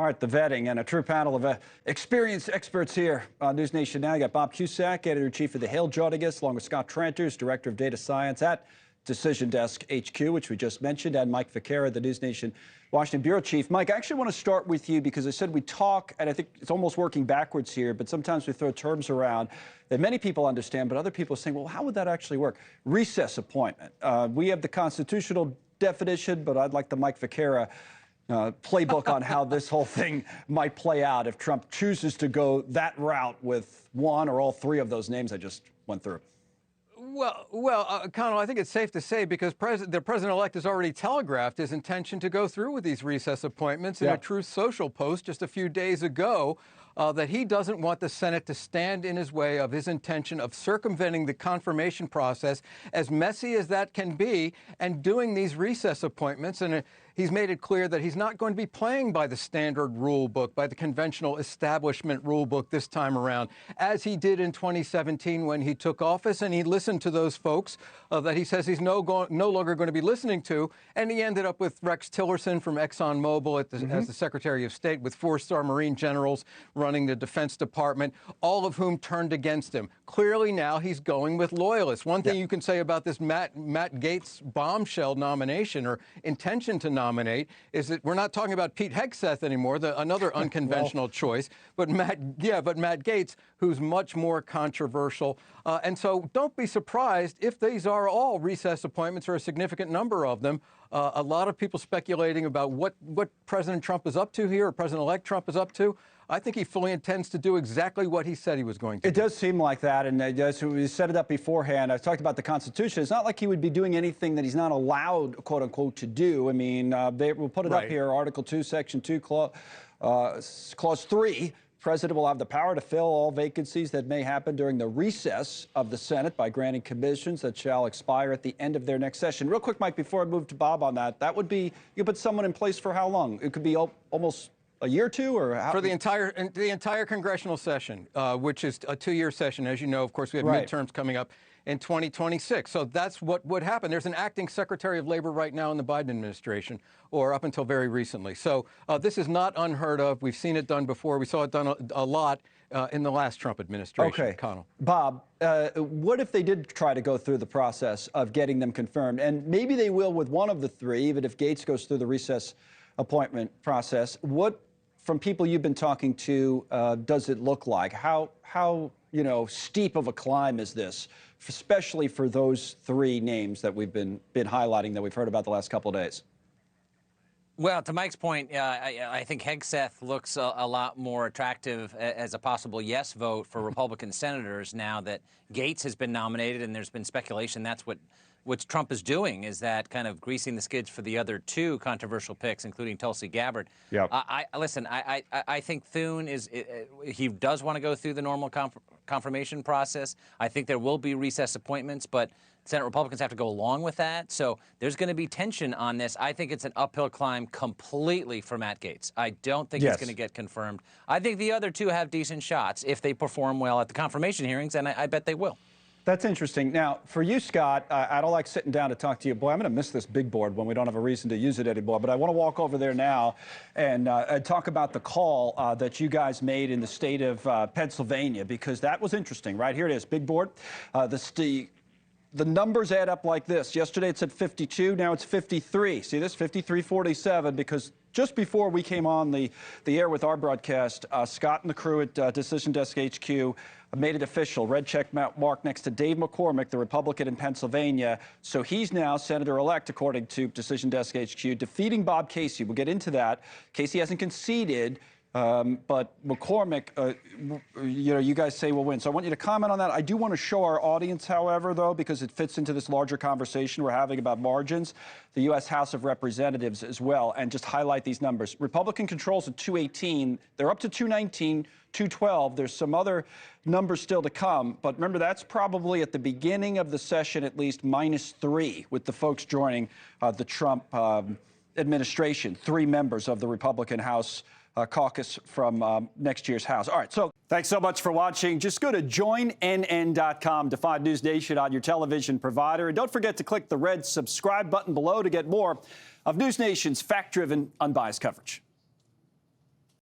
right, the vetting and a true panel of experienced experts here on NewsNation Now. You got Bob Cusack, editor-in-chief of the Hail Jodigas, along with Scott Tranter, director of data science at Decision Desk HQ, which we just mentioned, and Mike Viqueira, the NewsNation Washington bureau chief. Mike, I actually want to start with you because I said we talk, and I think it's almost working backwards here, but sometimes we throw terms around that many people understand, but other people are saying, well, how would that actually work? Recess appointment. We have the constitutional definition, but I'd like the Mike Viqueira playbook on how this whole thing might play out if Trump chooses to go that route with one or all three of those names I just went through. Well, Connell, I think it's safe to say because the president-elect has already telegraphed his intention to go through with these recess appointments in a Truth Social post just a few days ago, that he doesn't want the Senate to stand in his way of his intention of circumventing the confirmation process, as messy as that can be, and doing these recess appointments. And he's made it clear that he's not going to be playing by the standard rule book, by the conventional establishment rule book this time around, as he did in 2017 when he took office, and he listened to those folks that he says he's no longer going to be listening to, and he ended up with Rex Tillerson from ExxonMobil as the Secretary of State, with four-star Marine generals running the Defense Department, all of whom turned against him. Clearly now he's going with loyalists. One thing you can say about this Matt Gaetz bombshell nomination or intention to nominate is that we're not talking about Pete Hegseth anymore, another unconventional choice, but Matt Gaetz, who's much more controversial. And so don't be surprised if these are all recess appointments, or a significant number of them. A lot of people speculating about what President Trump is up to here, or President-elect Trump is up to. I think he fully intends to do exactly what he said he was going to do. It does seem like that, and we set it up beforehand. I've talked about the Constitution. It's not like he would be doing anything that he's not allowed, quote unquote, to do. I mean, we'll put it up here, Article 2, Section 2, Clause 3. President will have the power to fill all vacancies that may happen during the recess of the Senate by granting commissions that shall expire at the end of their next session. Real quick, Mike, before I move to Bob on that would be, you put someone in place for how long? It could be almost a year or two, or how? For the entire congressional session, which is a 2-year session. As you know, of course, we have midterms coming up in 2026. So that's what would happen. There's an acting Secretary of Labor right now in the Biden administration, or up until very recently. So this is not unheard of. We've seen it done before. We saw it done a lot in the last Trump administration. Okay. Connell. Bob, what if they did try to go through the process of getting them confirmed? And maybe they will with one of the three, even if Gaetz goes through the recess appointment process. What, from people you've been talking to, does it look like? How steep of a climb is this, especially for those three names that we've been highlighting, that we've heard about the last couple of days? Well, to Mike's point, I think Hegseth looks a lot more attractive as a possible yes vote for Republican senators now that Gaetz has been nominated, and there's been speculation that's what Trump is doing, is that kind of greasing the skids for the other two controversial picks, including Tulsi Gabbard. Yep. Listen, I think Thune he does want to go through the normal confirmation process. I think there will be recess appointments, but Senate Republicans have to go along with that. So there's going to be tension on this. I think it's an uphill climb completely for Matt Gaetz. I don't think he's going to get confirmed. I think the other two have decent shots if they perform well at the confirmation hearings, and I bet they will. That's interesting. Now, for you, Scott, I don't like sitting down to talk to you. Boy, I'm going to miss this big board when we don't have a reason to use it anymore. But I want to walk over there now and talk about the call that you guys made in the state of Pennsylvania, because that was interesting. Right here it is, big board. The numbers add up like this. Yesterday it said 52, now it's 53. See this, 53-47, because just before we came on the air with our broadcast, Scott and the crew at Decision Desk HQ made it official. Red check mark next to Dave McCormick, the Republican in Pennsylvania. So he's now senator-elect, according to Decision Desk HQ, defeating Bob Casey. We'll get into that. Casey hasn't conceded. But McCormick, you guys say will win. So I want you to comment on that. I do want to show our audience, however, though, because it fits into this larger conversation we're having about margins, the U.S. House of Representatives as well, and just highlight these numbers. Republican controls at 218. They're up to 219, 212. There's some other numbers still to come. But remember, that's probably at the beginning of the session, at least -3, with the folks joining the Trump administration, 3 members of the Republican House caucus from next year's House. All right, so thanks so much for watching. Just go to joinnn.com to find News Nation on your television provider. And don't forget to click the red subscribe button below to get more of News Nation's fact-driven, unbiased coverage.